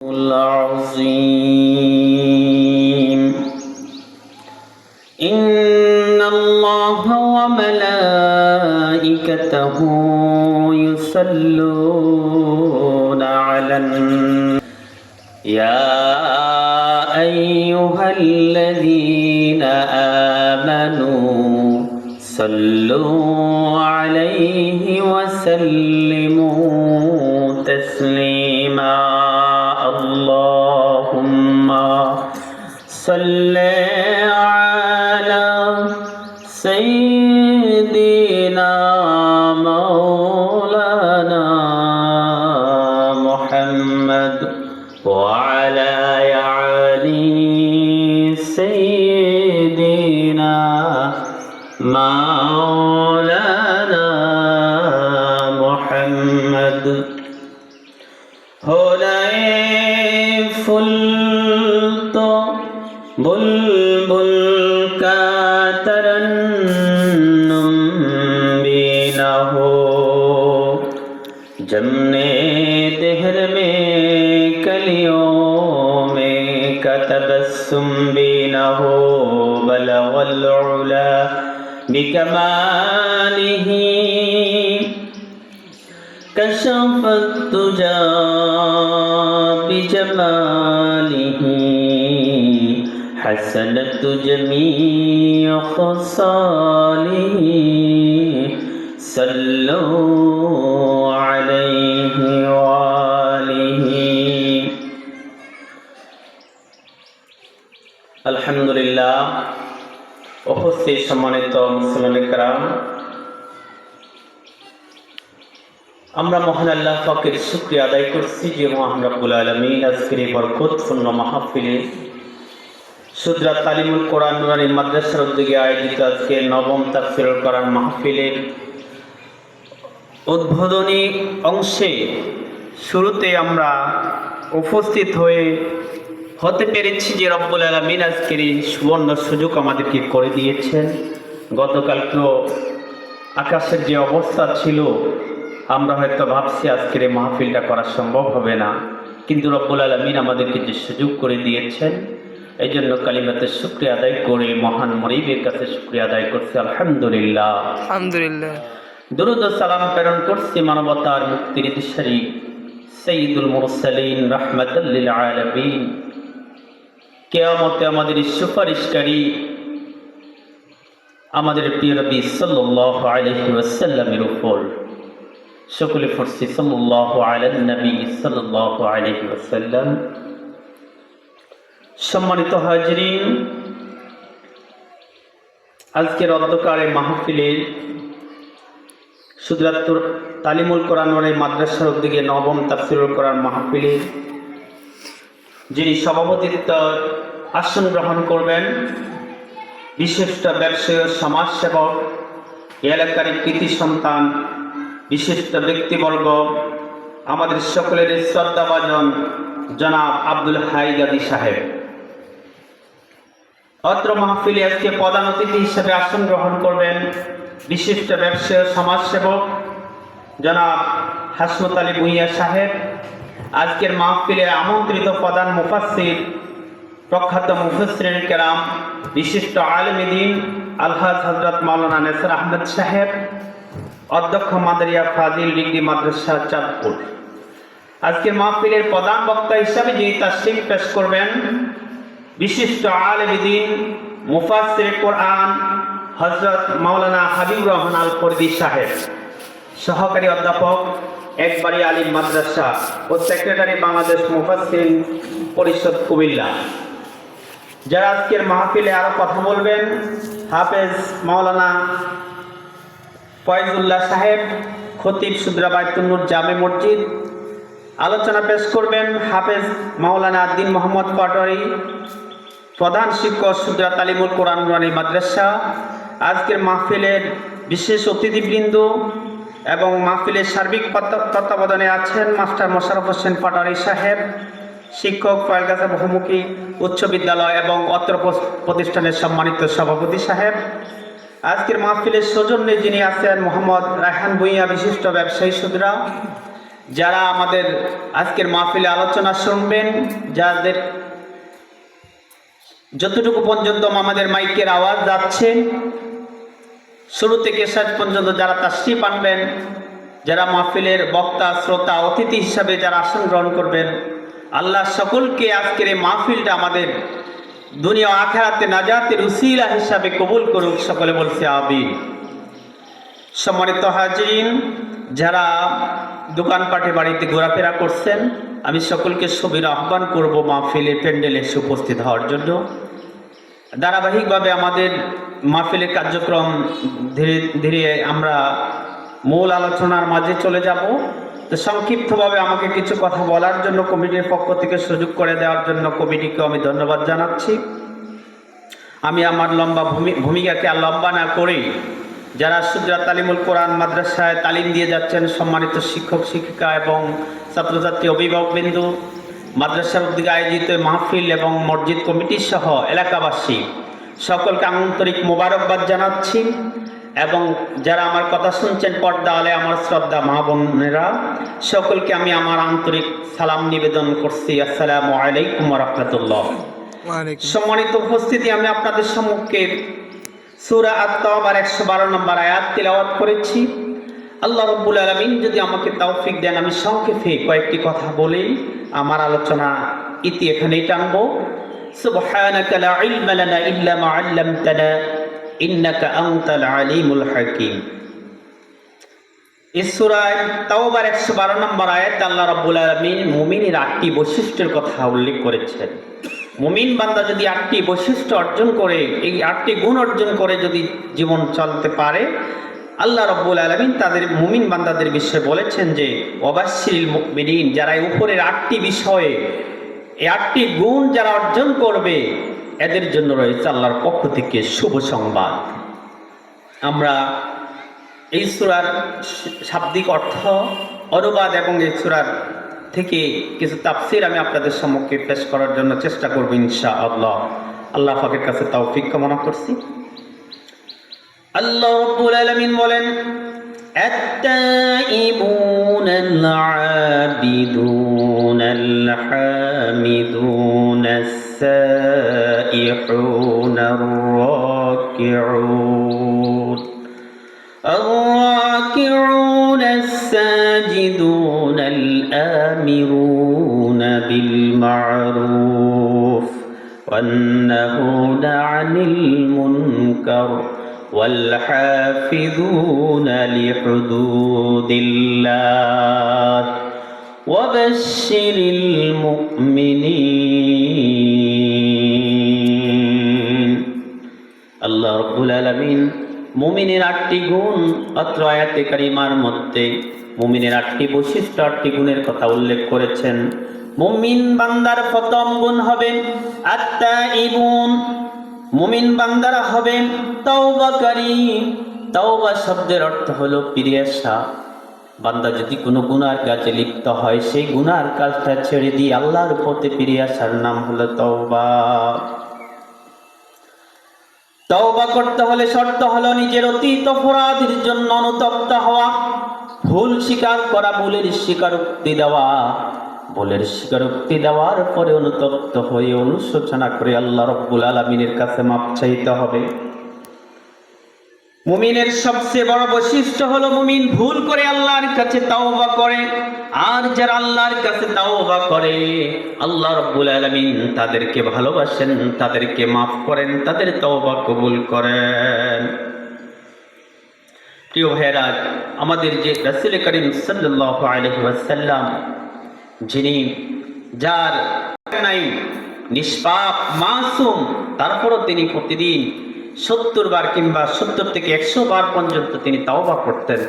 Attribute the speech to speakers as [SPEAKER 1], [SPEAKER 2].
[SPEAKER 1] العظيم إن الله وملائكته يصلون على النبي يا أيها الذين آمنوا صلوا عليه وسلموا تسليما اللهم صل على سيدنا مولانا محمد وعلى آل سيدنا مولانا محمد full तो बुलबुल का तरन्नुम भी न हो जमने देहर में कलियों में का तबस्सुम भी न हो बलगल उला बिकमालिही कशफत तुजा बिजमालिह हसनत जमीअ खसालिह सल्लु अलैहि वालिहि। अल्हम्दुलिल्लाह। उपस्थित सम्मानित मुसलमान किराम, আমরা মহান আল্লাহ পাকের শুকরিয়া আদায় করছি যে মহান রব্বুল আলামিন আজকের এই বরকতপূর্ণ মাহফিলে সুদরা তালিমুল কোরআন নুরানী মাদ্রাসার উদ্যোগে আয়োজিত আজকে নবম তাফসীরুল কোরআন মাহফিলের উদ্বোধনী অংশে শুরুতে আমরা উপস্থিত হতে পেরেছি যে রব্বুল আলামিন আজকের এই সুবর্ণ সুযোগ আমাদেরকে করে দিয়েছেন। গতকালকেও আকাশের যে অবস্থা ছিল আমরা হয়তো ভাবছি আজকের এই মাহফিলটা করা সম্ভব হবে না, কিন্তু রব্বুল আলামিন আমাদেরকে যে সুযোগ করে দিয়েছেন এই জন্য কালিমাতে শুকরিয়া আদায় করে মহান মুরিবের কাছে শুকরিয়া আদায় করছি। আলহামদুলিল্লাহ আলহামদুলিল্লাহ। দরুদ ও সালাম প্রেরণ করছি মানবতার মুক্তির দিশারি সাইয়্যিদুল মুরসালিন রাহমাতাল লিল আলামিন, কিয়ামতে আমাদের সুপারিশকারী আমাদের প্রিয় নবী সাল্লাল্লাহু আলাইহি ওয়াসাল্লামের উপর। সকলে পড়ছি সাল্লাল্লাহু আলান নবী সাল্লাল্লাহু আলাইহি ওয়াসাল্লাম। সম্মানিত হাজিরিন, আজকের অধ্যকার এই মাহফিলের সুদরা তালিমুল কোরআন নুরানী মাদ্রাসার উদ্যোগে নবম তাফসীরুল কোরআন মাহফিলের যিনি সভাপতিত্ব আসন গ্রহণ করবেন বিশিষ্ট ব্যবসায়ী সমাজসেবক এলাকার কৃতি সন্তান বিশিষ্ট ব্যক্তিবর্গ আমাদের সকলের শ্রদ্ধাভাজন জনাব আব্দুল হাই গাজী সাহেব। অত্র মাহফিলে আজকে প্রধান অতিথি হিসেবে আসন গ্রহণ করবেন বিশিষ্ট ব্যবসায়ী সমাজসেবক জনাব হাসমত আলী ভূঁইয়া সাহেব। আজকের মাহফিলে আমন্ত্রিত প্রধান মুফাসসির প্রখ্যাত মুফাসসিরিন কেরাম বিশিষ্ট আলেম দ্বীন আলহাজ হযরত মাওলানা নেসার আহমেদ সাহেব, অধ্যক্ষ মাদারিয়া ফাজিল ডিগ্রি মাদ্রাসা চাঁদপুর। আজকের মাহফিলের প্রধান বক্তা হিসাবে যিনি তাশরীফ পেশ করবেন বিশিষ্ট আলেম দ্বীন মুফাসসির কোরআন হযরত মাওলানা হাবিবুর রহমান আল ফরদি সাহেব, সহকারী অধ্যাপক একবারী আলিম মাদ্রাসা ও সেক্রেটারি বাংলাদেশ মুফাসসিরিন পরিষদ কুমিল্লা। যারা আজকের মাহফিলে আরো কথা বলবেন হাফেজ মাওলানা ফয়জুল্লাহ সাহেব, খতিব সুদরা বাইতুন নূর জামে মসজিদ। আলোচনা পেশ করবেন হাফেজ মাওলানা আদ্দিন মোহাম্মদ পাটোয়ারি, প্রধান শিক্ষক সুদরা তালিমুল কোরআন নুরানী মাদ্রাসা। আজকের মাহফিলের বিশেষ অতিথিবৃন্দ এবং মাহফিলের সার্বিক তত্ত্বাবধানে আছেন মাস্টার মোশাররফ হোসেন পাটোয়ারি সাহেব, শিক্ষক ফয়েলগাছা বহুমুখী উচ্চ বিদ্যালয় এবং অত্র প্রতিষ্ঠানের সম্মানিত সভাপতি সাহেব। আজকের মাহফিলের সৌজন্যে যিনি আছেন মোহাম্মদ রায়হান ভূঁইয়া, বিশিষ্ট ব্যবসায়ী সুদরা। যারা আমাদের আজকের মাহফিলে আলোচনা শুনবেন, যাদের যতটুকু পর্যন্ত আমাদের মাইকের আওয়াজ যাচ্ছে, শুরু থেকে শেষ পর্যন্ত যারা তাশরিফ আনবেন, যারা মাহফিলের বক্তা, শ্রোতা, অতিথি হিসাবে যারা আসন গ্রহণ করবেন, আল্লাহ সকলকে আজকের এই মাহফিলটা আমাদের দুনিয়া ও আখিরাতে নাজাতের উসিলা হিসাবে কবুল করুক। সকলে বলছে আমিন। সম্মানিত হাজিরিন, যারা দোকানপাটে বাড়িতে ঘোরাফেরা করছেন, আমি সকলকে সবির আহ্বান করব মাহফিলের প্যান্ডেলে এসে উপস্থিত হওয়ার জন্য। ধারাবাহিকভাবে আমাদের মাহফিলের কার্যক্রম ধীরে ধীরে আমরা মূল আলোচনার মাঝে চলে যাব। তো সংক্ষিপ্তভাবে আমাকে কিছু কথা বলার জন্য কমিটির পক্ষ থেকে সুযোগ করে দেওয়ার জন্য কমিটিকে আমি ধন্যবাদ জানাচ্ছি। আমি আমার ভূমিকাকে আর লম্বা না করেই যারা সুজরা তালিমুল কোরআন মাদ্রাসায় তালিম দিয়ে যাচ্ছেন, সম্মানিত শিক্ষক শিক্ষিকা এবং ছাত্রছাত্রী অভিভাবকবৃন্দ, মাদ্রাসার উদ্যোগে আয়োজিত মাহফিল এবং মসজিদ কমিটি সহ এলাকাবাসী সকলকে আন্তরিক মোবারকবাদ জানাচ্ছি। এবং যারা আমার কথা শুনছেন পর্দা আলে আমার শ্রদ্ধা মা বোনেরা, সকলকে আমি আমার আন্তরিক সালাম নিবেদন করছি। আসসালামু আলাইকুম ওয়া রাহমাতুল্লাহ। সম্মানিত উপস্থিতি, আমি আপনাদের সম্মুখে সূরা আত-তাওবার 112 নম্বর আয়াত তিলাওয়াত করেছি। আল্লাহ রাব্বুল আলামিন যদি আমাকে তৌফিক দেন, আমি সংক্ষেপে কয়েকটি কথা বলেই আমার আলোচনা ইতি এখানেই টানবো। সুবহানাকা লা ইলমা লানা ইল্লা মা আল্লামতানা ইন্নাকা আনতাল আলিমুল হাকিম। এই সূরা তাওবার 112 নম্বর আয়াতে আল্লাহ রাব্বুল আলামিন মুমিনের 8টি বৈশিষ্ট্যের কথা উল্লেখ করেছেন। মুমিন বান্দা যদি 8টি বৈশিষ্ট্য অর্জন করে, এই 8টি গুণ অর্জন করে যদি জীবন চলতে পারে, আল্লাহ রাব্বুল আলামিন তাদের মুমিন বান্দাদের বিষয়ে বলেছেন যে ওয়াবাশশিরিল মুমিনিন, যারা উপরের 8টি বিষয়ে এই 8টি গুণ যারা অর্জন করবে, এদের জন্য রয়েছে আল্লাহর পক্ষ থেকে শুভ সংবাদ। আমরা এই সূরার শাব্দিক অর্থ, অনুবাদ এবং এই সূরার থেকে কিছু তাফসীর আমি আপনাদের সম্মুখে পেশ করার জন্য চেষ্টা করব ইনশাআল্লাহ। আল্লাহ পাকের কাছে তৌফিক কামনা করছি। আল্লাহ রাব্বুল আলামিন বলেন, আত-তাইবুনাল আবিদুনাল হামিদুনাস সাইহুনার রাকিউন الراكعون الساجدون الآمرون بالمعروف والنهون عن المنكر والحافظون لحدود الله وبشر المؤمنين। الله رب العالمين মুমিনের 8টি গুণ অত্র আয়াতে কারিমার মধ্যে মুমিনের 8টি বৈশিষ্ট্য, 8টি গুণের কথা উল্লেখ করেছেন। মুমিন বান্দার প্রথম গুণ হবে আত-তাইবুন, মুমিন বান্দারা হবেন তওবাকারী। তওবা শব্দের অর্থ হলো ফিরে আসা। বান্দা যদি কোনো গুনার কাজে লিপ্ত হয়, সেই গুনার কাজটা ছেড়ে দিয়ে আল্লাহর পথে ফিরে আসার নাম হলো তওবা। তওবা করতে হলে শর্ত হলো নিজের অতীত অপরাধের জন্য অনুতপ্ত হওয়া, ভুল স্বীকার করা, ভুলের স্বীকারোক্তি দেওয়া, ভুলের স্বীকারোক্তি দেওয়ার পরে অনুতপ্ত হয়ে অনুশোচনা করে আল্লাহ রাব্বুল আলামিনের কাছে মাপ চাইতে হবে। মুমিনের সবচেয়ে বড় বৈশিষ্ট্য হলো মুমিন ভুল করে আল্লাহর কাছে তাওবা করে, আর যারা আল্লাহর কাছে তাওবা করে আল্লাহ রাব্বুল আলামিন তাদেরকে ভালোবাসেন, তাদেরকে মাফ করেন, তাদের তাওবা কবুল করেন। প্রিয় ভাইরা, আমাদের যে রাসূল করিম সাল্লাল্লাহু আলাইহি ওয়াসাল্লাম, যিনি যার নাই নিষ্পাপ মাসুম, তারপরও তিনি প্রতিদিন 70 বার কিংবা 70 থেকে 100 বার পর্যন্ত তিনি তাওবা করতেন।